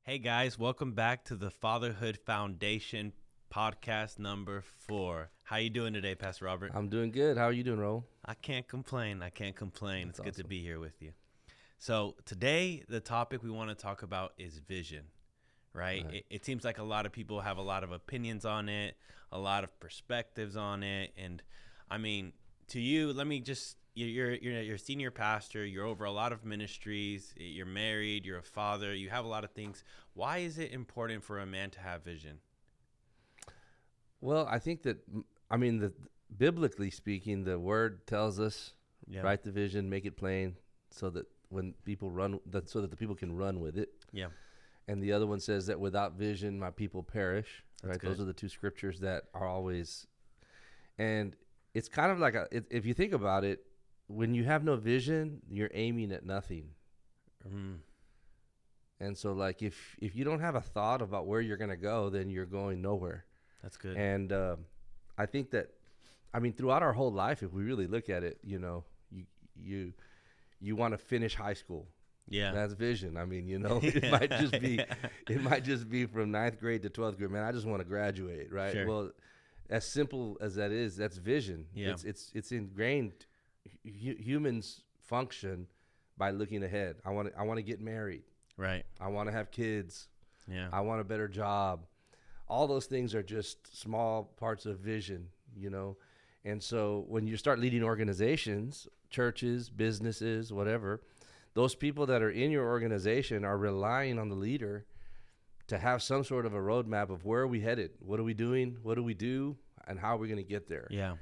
Hey guys, welcome back to the Fatherhood Foundation Podcast number 4. How you doing today, Pastor Robert? I'm doing good. How are you doing, Ro? I can't complain. It's That's good to awesome. be here with you. So today, the topic we want to talk about is vision, right? Right. It seems like a lot of people have a lot of opinions on it, a lot of perspectives on it. And I mean, to you, let me just, you're a senior pastor, you're over a lot of ministries, you're married, you're a father, you have a lot of things. Why is it important for a man to have vision? Well, I think that, biblically speaking, the word tells us, Yeah. write the vision, make it plain, so that when people so that the people can run with it. Yeah. And the other one says that without vision, my people perish. That's Right? good. Those are the two scriptures that are always, and it's kind of like if you think about it, when you have no vision, you're aiming at nothing. Mm, And so, like, if you don't have a thought about where you're going to go, then you're going nowhere. that's good. And I think that, throughout our whole life, if we really look at it, you want to finish high school. Yeah. That's vision. It might just be from 9th grade to 12th grade. Man, I just want to graduate, right? Sure. Well, as simple as that is, that's vision. Yeah. It's ingrained. Humans function by looking ahead. I want to get married. Right. I want to have kids. Yeah. I want a better job. All those things are just small parts of vision, And so when you start leading organizations, churches, businesses, whatever, those people that are in your organization are relying on the leader to have some sort of a roadmap of where are we headed? What are we doing? What do we do? And how are we going to get there? Yeah.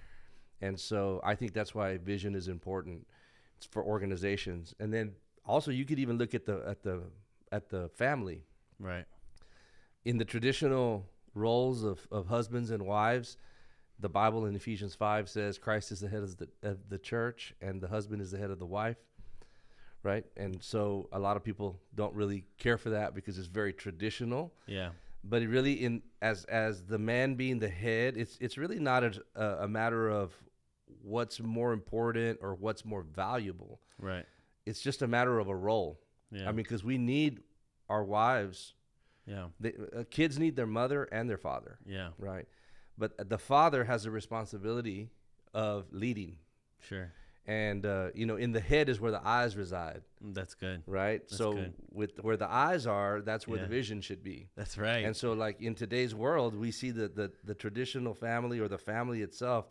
And so I think that's why vision is important. It's for organizations. And then also you could even look at the family. Right. In the traditional roles of husbands and wives, the Bible in Ephesians 5 says Christ is the head of the church and the husband is the head of the wife, right? And so a lot of people don't really care for that because it's very traditional. Yeah. But it really, as the man being the head, it's really not a matter of what's more important or what's more valuable. Right. It's just a matter of a role. Yeah. Because we need our wives. Yeah. Kids need their mother and their father, Yeah. right? But the father has the responsibility of leading. Sure. And, in the head is where the eyes reside, That's good. right? That's so good. with where the eyes are, that's where Yeah. the vision should be. That's right. And so, like, in today's world, we see the traditional family or the family itself.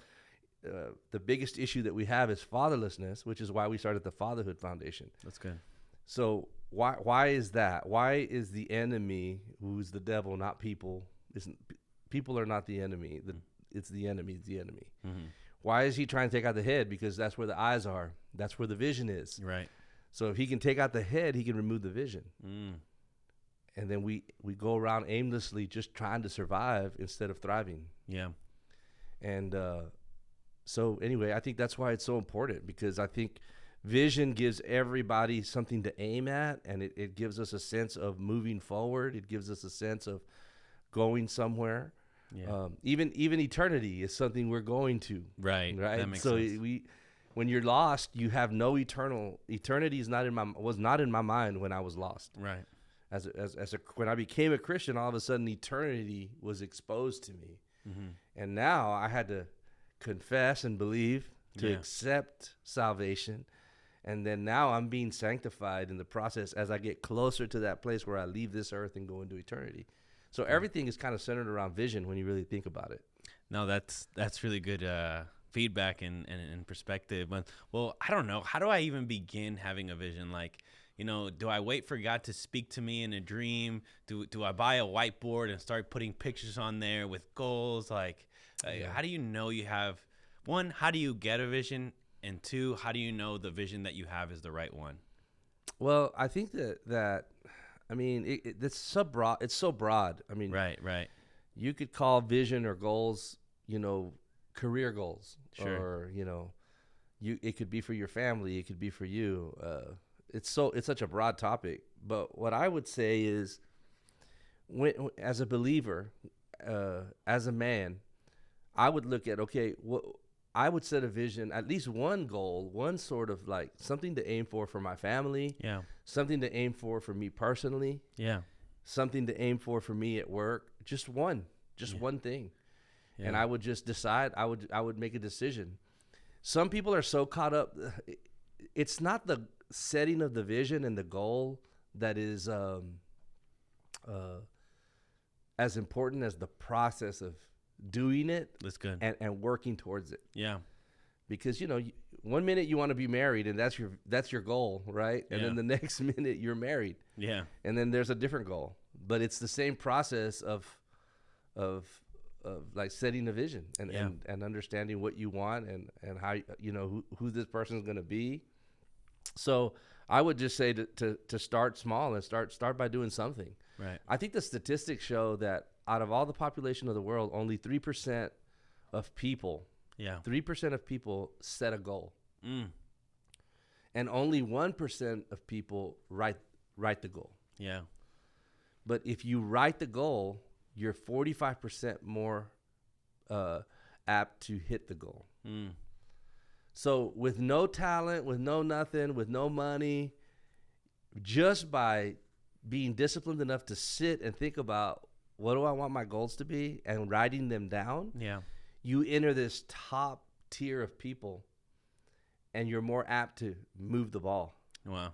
The biggest issue that we have is fatherlessness, which is why we started the Fatherhood Foundation. That's good. So why is that? Why is the enemy, who's the devil, not people? People are not the enemy. It's the enemy. It's the enemy. Mm-hmm. Why is he trying to take out the head? Because that's where the eyes are. That's where the vision is. Right. So if he can take out the head, he can remove the vision. Mm. And then we go around aimlessly just trying to survive instead of thriving. Yeah. And so anyway, I think that's why it's so important, because I think vision gives everybody something to aim at, and it gives us a sense of moving forward. It gives us a sense of going somewhere. Yeah. Even eternity is something we're going to. Right. Right. That makes so sense. when you're lost, you have no eternity was not in my mind when I was lost. Right. When I became a Christian, all of a sudden eternity was exposed to me. Mm-hmm. And now I had to confess and believe to Yeah. accept salvation. And then now I'm being sanctified in the process as I get closer to that place where I leave this earth and go into eternity. So everything is kind of centered around vision when you really think about it. No, that's really good feedback and perspective. But, well, I don't know. How do I even begin having a vision? Like, do I wait for God to speak to me in a dream? Do I buy a whiteboard and start putting pictures on there with goals? Like, Yeah. how do you know you have, one, how do you get a vision? And two, how do you know the vision that you have is the right one? Well, I think that it's so broad. It's so broad. Right. You could call vision or goals, career goals. Sure. Or, it could be for your family. It could be for you. It's such a broad topic. But what I would say is, as a believer, as a man, I would look at, I would set a vision, at least one goal, one sort of like something to aim for my family, Yeah. something to aim for me personally. Yeah. something to aim for me at work, just one thing. Yeah. And I would just decide, I would make a decision. Some people are so caught up. It's not the setting of the vision and the goal that is as important as the process of doing it. That's good. And working towards it. Yeah. Because, 1 minute you want to be married and that's your goal, right? And then the next minute you're married. Yeah. And then there's a different goal. But it's the same process of like setting a vision and understanding what you want and how, who this person is going to be. So I would just say to start small and start by doing something. Right. I think the statistics show that out of all the population of the world, only 3% of people, 3% of people set a goal. And only 1% of people write the goal. Yeah. But if you write the goal, you're 45% more apt to hit the goal. So with no talent, with no nothing, with no money, just by being disciplined enough to sit and think about what do I want my goals to be and writing them down, you enter this top tier of people and you're more apt to move the ball. Wow.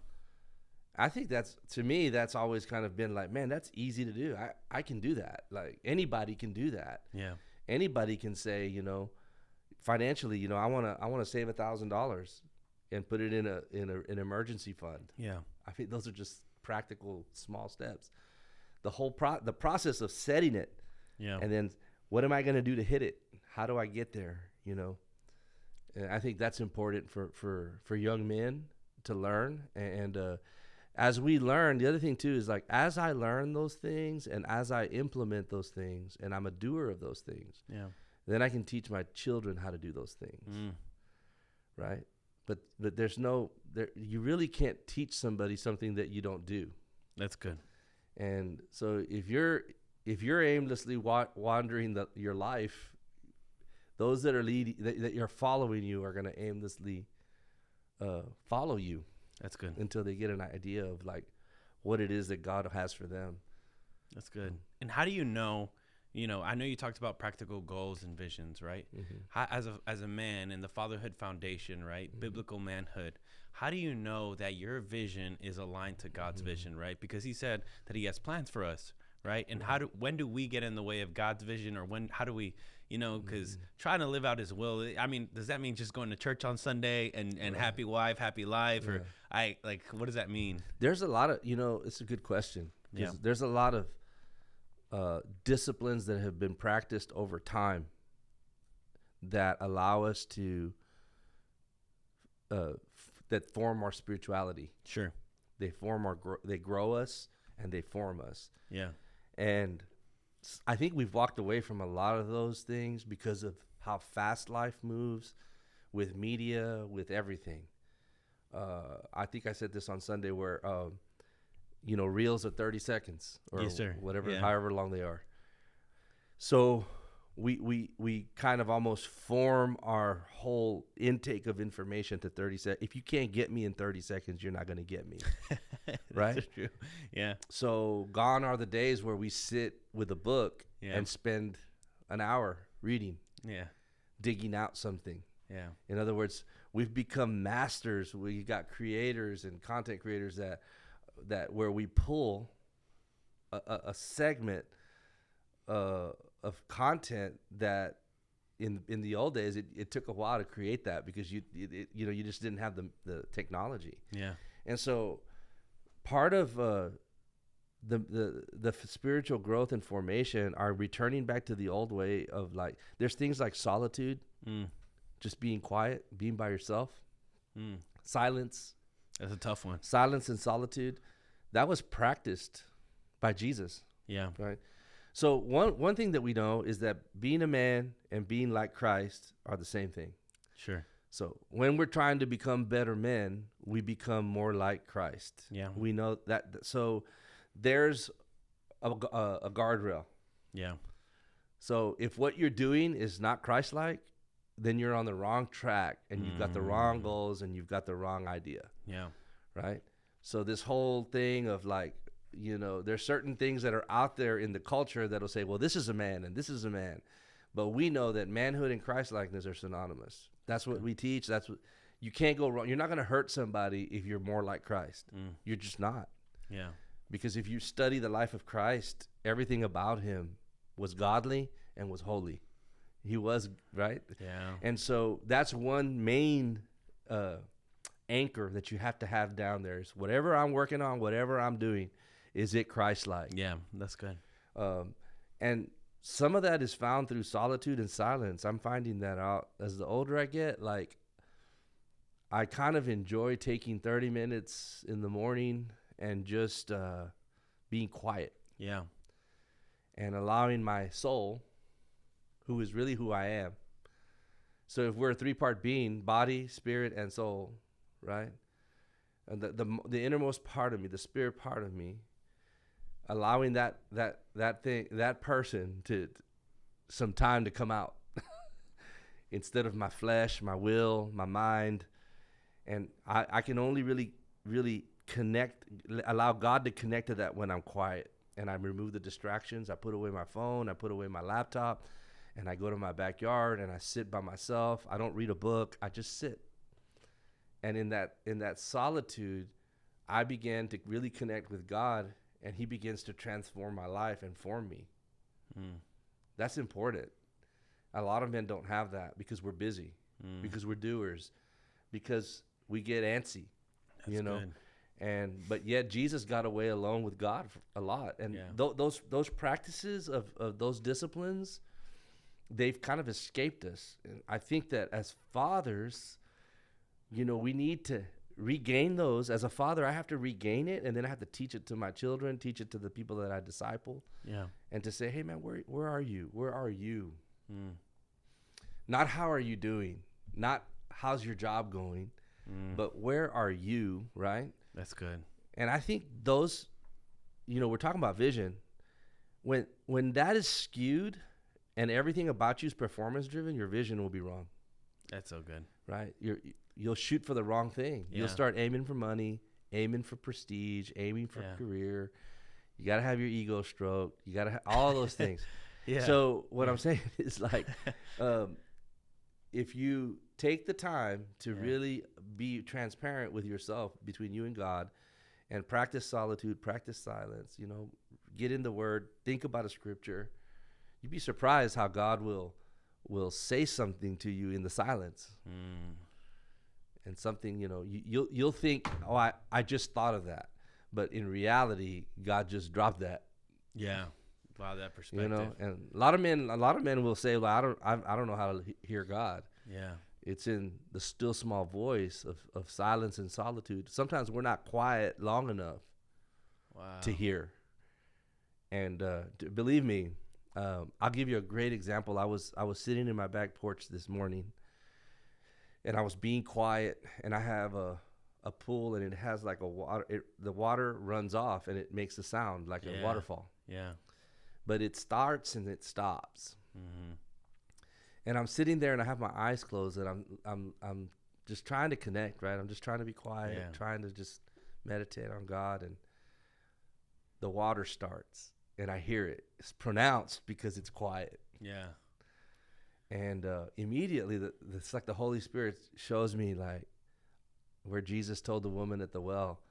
I think to me, that's always kind of been like, man, that's easy to do. I can do that. Like anybody can do that. Yeah. Anybody can say, financially, I want to save $1,000 and put it in an emergency fund. Yeah. I think those are just practical small steps. The whole the process of setting it. Yeah. And then what am I going to do to hit it? How do I get there? And I think that's important for young men to learn. And as we learn, the other thing too is like, as I learn those things and as I implement those things and I'm a doer of those things, then I can teach my children how to do those things. Right. But you really can't teach somebody something that you don't do. That's good. And so if you're aimlessly wandering your life, those that are that you're following you are going to aimlessly follow you. That's good. Until they get an idea of like what it is that God has for them. That's good. And how do you know, I know you talked about practical goals and visions, right? How, as a man in the Fatherhood Foundation, right? Biblical manhood. How do you know that your vision is aligned to God's vision, right? Because he said that he has plans for us, right? And when do we get in the way of God's vision, or how do we, because trying to live out his will, I mean, does that mean just going to church on Sunday and happy wife, happy life? Or what does that mean? There's a lot of, it's a good question. There's a lot of disciplines that have been practiced over time that allow us to, that form our spirituality. Sure. They grow us and they form us. Yeah. And I think we've walked away from a lot of those things because of how fast life moves with media, with everything. I think I said this on Sunday where, reels are 30 seconds or yes, sir. Whatever, however long they are. So we kind of almost form our whole intake of information to 30 seconds. If you can't get me in 30 seconds, you're not going to get me. Right? That's true. Yeah. So gone are the days where we sit with a book and spend an hour reading, digging out something. Yeah. In other words, we've become masters. We got creators and content creators that where we pull a segment of content that in the old days it took a while to create that because you just didn't have the technology. Yeah. And so part of the spiritual growth and formation are returning back to the old way of like, there's things like solitude, just being quiet, being by yourself, silence. That's a tough one. Silence and solitude. That was practiced by Jesus. Yeah. Right. So one thing that we know is that being a man and being like Christ are the same thing. Sure. So when we're trying to become better men, we become more like Christ. Yeah. We know that. So there's a guardrail. Yeah. So if what you're doing is not Christ-like, then you're on the wrong track and you've got the wrong goals and you've got the wrong idea. Yeah. Right. So this whole thing of like, there's certain things that are out there in the culture that'll say, well, this is a man and this is a man. But we know that manhood and Christ-likeness are synonymous. That's what we teach. That's what you can't go wrong. You're not going to hurt somebody if you're more like Christ. You're just not. Yeah. Because if you study the life of Christ, everything about him was godly and was holy. He was, right? Yeah. And so that's one main anchor that you have to have down there is whatever I'm working on, whatever I'm doing, is it Christ-like? Yeah, that's good. And some of that is found through solitude and silence. I'm finding that out as the older I get. Like, I kind of enjoy taking 30 minutes in the morning and just being quiet. Yeah. And allowing my soul, who is really who I am. So if we're a three-part being, body, spirit, and soul, right? And the innermost part of me, the spirit part of me, allowing that person to some time to come out instead of my flesh, my will, my mind. And I can only really connect, allow God to connect to that when I'm quiet. And I remove the distractions. I put away my phone. I put away my laptop. And I go to my backyard and I sit by myself. I don't read a book. I just sit. And in that solitude, I began to really connect with God, and he begins to transform my life and form me. That's important. A lot of men don't have that because we're busy, because we're doers, because we get antsy, Good. But yet Jesus got away alone with God a lot. And those practices of those disciplines, they've kind of escaped us. And I think that as fathers, we need to regain those. As a father, I have to regain it, and then I have to teach it to my children, teach it to the people that I disciple. Yeah. And to say, hey, man, where are you? Where are you? Not how are you doing? Not how's your job going? But where are you, right? That's good. And I think those, we're talking about vision. When that is skewed and everything about you is performance driven, your vision will be wrong. That's so good. Right? You'll shoot for the wrong thing. Yeah. You'll start aiming for money, aiming for prestige, aiming for career. You got to have your ego stroked. You got to have all those things. Yeah. So what I'm saying is, like, if you take the time to really be transparent with yourself between you and God, and practice solitude, practice silence, get in the Word, think about a scripture, you'd be surprised how God will say something to you in the silence. And something, you'll think, oh, I just thought of that. But in reality, God just dropped that. Yeah. Wow, that perspective. And a lot of men will say, well, I don't know how to hear God. Yeah. It's in the still small voice of silence and solitude. Sometimes we're not quiet long enough to hear. And believe me, I'll give you a great example. I was sitting in my back porch this morning, and I was being quiet, and I have a pool, and it has like a water. The water runs off, and it makes a sound like a waterfall. Yeah. But it starts and it stops. And I'm sitting there, and I have my eyes closed, and I'm just trying to connect, right? I'm just trying to be quiet, trying to just meditate on God, and the water starts, and I hear it. It's pronounced because it's quiet. Yeah. And immediately, it's like the Holy Spirit shows me, like, where Jesus told the woman at the well,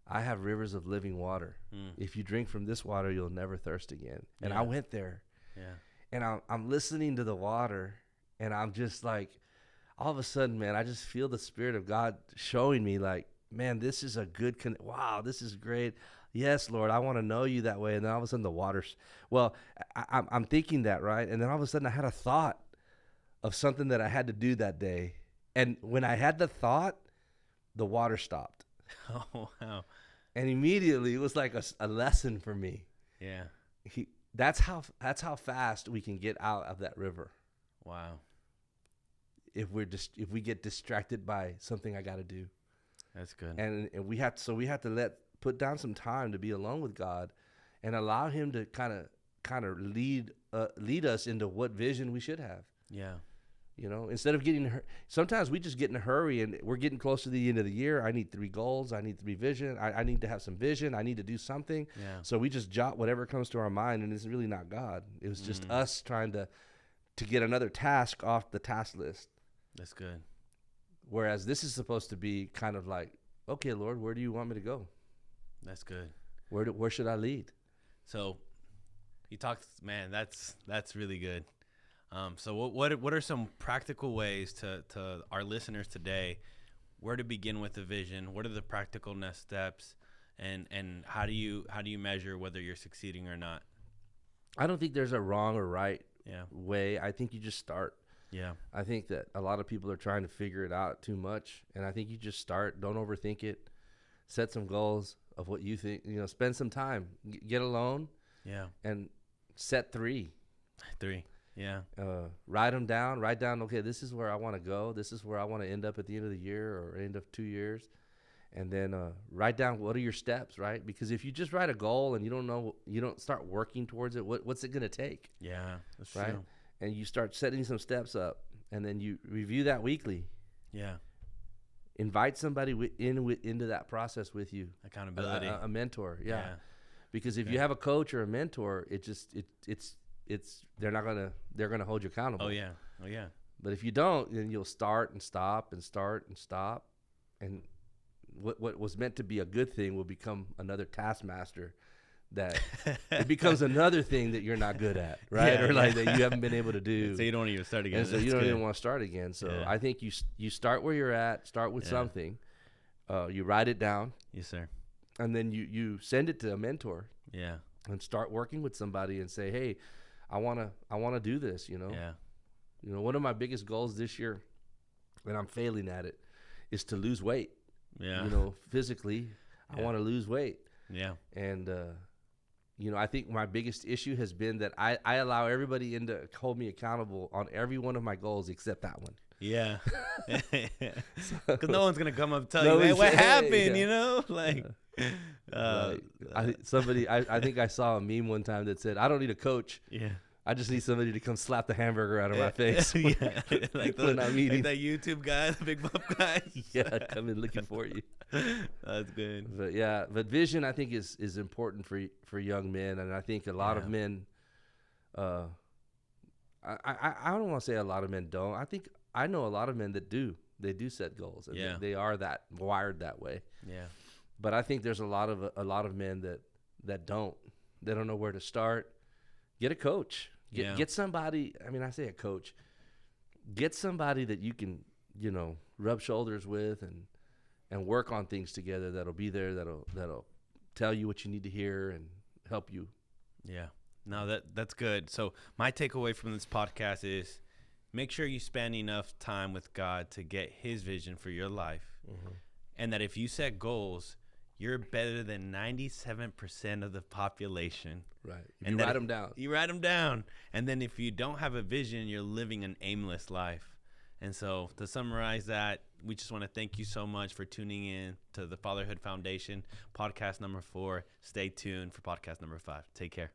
I have rivers of living water. If you drink from this water, you'll never thirst again. And I went there. Yeah. And I'm listening to the water, and I'm just like, all of a sudden, man, I just feel the Spirit of God showing me, like, man, this is a good, wow, this is great. Yes, Lord, I want to know you that way. And then all of a sudden the water's, I'm thinking that, right? And then all of a sudden I had a thought of something that I had to do that day. And when I had the thought, the water stopped. Oh, wow. And immediately it was like a lesson for me. Yeah. That's how fast we can get out of that river. Wow. If we get distracted by something I got to do. That's good. And we have to put down some time to be alone with God, and allow Him to kind of lead us into what vision we should have. Yeah. You know, instead of sometimes we just get in a hurry and we're getting close to the end of the year. I need 3 goals. I need 3 vision. I need to have some vision. I need to do something. Yeah. So we just jot whatever comes to our mind, and it's really not God. It was just us trying to get another task off the task list. That's good. Whereas this is supposed to be kind of like, okay, Lord, where do you want me to go? That's good. Where should I lead? So you talked, man, that's really good. So what are some practical ways to our listeners today, where to begin with the vision? What are the practical next steps, and how do you measure whether you're succeeding or not? I don't think there's a wrong or right Yeah. way. I think you just start. Yeah. I think that a lot of people are trying to figure it out too much, and I think you just start. Don't overthink it. Set some goals of what you think. You know, spend some time. Get alone. Yeah. And set 3. 3. Yeah. Write them down. Write down, okay, this is where I want to go. This is where I want to end up at the end of the year or end of 2 years. And then write down what are your steps, right? Because if you just write a goal and you don't start working towards it, what's it going to take? Yeah, that's right? true. And you start setting some steps up, and then you review that weekly. Yeah. Invite somebody into that process with you. Accountability. A mentor, yeah. Because if you have a coach or a mentor, they're gonna hold you accountable. Oh yeah. But if you don't, then you'll start and stop and start and stop, and what was meant to be a good thing will become another taskmaster. That it becomes another thing that you're not good at, right? Yeah, or like that you haven't been able to do. So you don't even start again. And so you don't even want to start again. So I think you start where you're at. Start with something. You write it down. Yes, sir. And then you send it to a mentor. Yeah. And start working with somebody and say, hey, I wanna do this. You know. Yeah. You know, one of my biggest goals this year, and I'm failing at it, is to lose weight. Yeah. You know, physically, I want to lose weight. Yeah. And you know, I think my biggest issue has been that I allow everybody in to hold me accountable on every one of my goals except that one. Yeah. Because no one's going to come up and tell you, hey, what happened, you know? Like, I think I saw a meme one time that said, I don't need a coach. Yeah. I just need somebody to come slap the hamburger out of my face. Yeah. Like that YouTube guy, the big buff guy. Yeah, come in looking for you. That's good. But vision I think is important for young men, and I think a lot of men. I don't want to say a lot of men don't. I think I know a lot of men that do. They do set goals, and they are that wired that way. Yeah. But I think there's a lot of men that don't. They don't know where to start. Get a coach. Get somebody. I mean, I say a coach. Get somebody that you can, you know, rub shoulders with and work on things together. That'll be there. That'll tell you what you need to hear and help you. Yeah. No, that's good. So my takeaway from this podcast is make sure you spend enough time with God to get His vision for your life, and that if you set goals, you're better than 97% of the population. Right. And you write them down. You write them down. And then if you don't have a vision, you're living an aimless life. And so to summarize that, we just want to thank you so much for tuning in to the Fatherhood Foundation, podcast number 4. Stay tuned for podcast number 5. Take care.